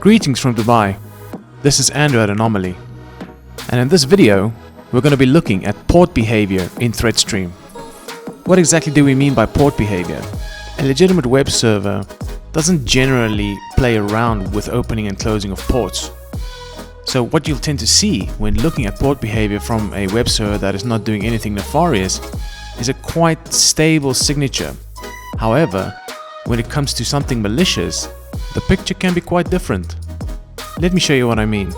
Greetings from Dubai. This is Andrew at Anomali. And in this video, we're going to be looking at port behavior in THREATSTREAM. What exactly do we mean by port behavior? A legitimate web server doesn't generally play around with opening and closing of ports. So what you'll tend to see when looking at port behavior from a web server that is not doing anything nefarious is a quite stable signature. However, when it comes to something malicious, the picture can be quite different. Let me show you what I mean.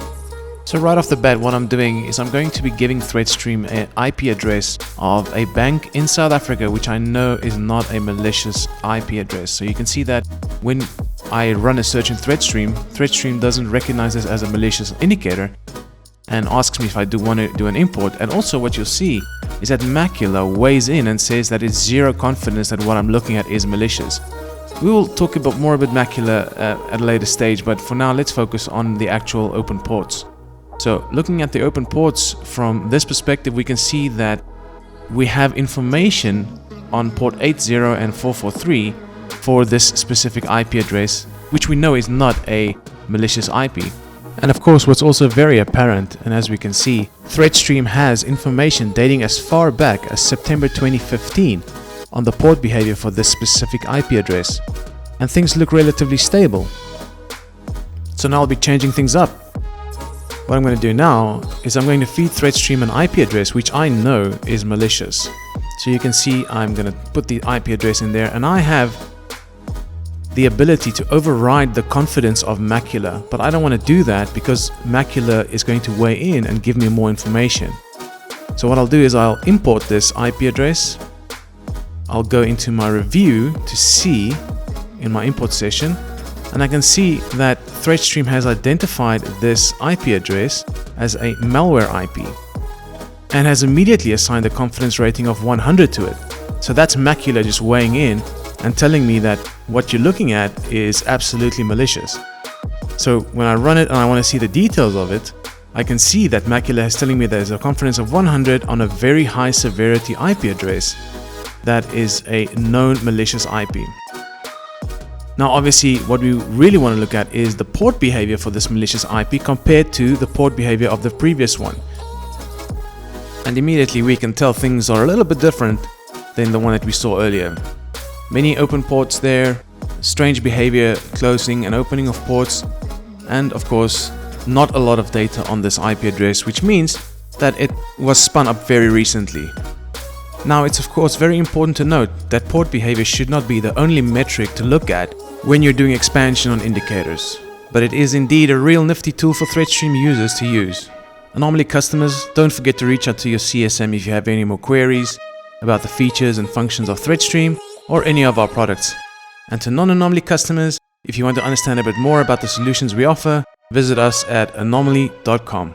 So right off the bat, what I'm doing is I'm going to be giving THREATSTREAM an IP address of a bank in South Africa, which I know is not a malicious IP address. So you can see that when I run a search in THREATSTREAM doesn't recognize this as a malicious indicator and asks me if I do want to do an import. And also what you'll see is that Macula weighs in and says that it's zero confidence that what I'm looking at is malicious. We will talk more about Macula at a later stage, but for now let's focus on the actual open ports. So looking at the open ports from this perspective, we can see that we have information on port 80 and 443 for this specific IP address, which we know is not a malicious IP. And of course, what's also very apparent, and as we can see, THREATSTREAM has information dating as far back as September 2015 on the port behavior for this specific IP address, and things look relatively stable. So now I'll be changing things up. What I'm going to do now is I'm going to feed THREATSTREAM an IP address which I know is malicious. So you can see I'm going to put the IP address in there, and I have the ability to override the confidence of Macula, but I don't want to do that because Macula is going to weigh in and give me more information. So what I'll do is I'll import this IP address. I'll go into my review to see in my import session, and I can see that THREATSTREAM has identified this IP address as a malware IP and has immediately assigned a confidence rating of 100 to it. So that's Macula just weighing in and telling me that what you're looking at is absolutely malicious. So when I run it and I want to see the details of it, I can see that Macula is telling me there's a confidence of 100 on a very high severity IP address that is a known malicious IP. Now obviously what we really want to look at is the port behavior for this malicious IP compared to the port behavior of the previous one. And immediately we can tell things are a little bit different than the one that we saw earlier. Many open ports there, strange behavior, closing and opening of ports, and of course not a lot of data on this IP address, which means that it was spun up very recently. Now it's of course very important to note that port behavior should not be the only metric to look at when you're doing expansion on indicators, but it is indeed a real nifty tool for THREATSTREAM users to use. Anomali customers, don't forget to reach out to your CSM if you have any more queries about the features and functions of THREATSTREAM or any of our products. And to non-Anomali customers, if you want to understand a bit more about the solutions we offer, visit us at anomali.com.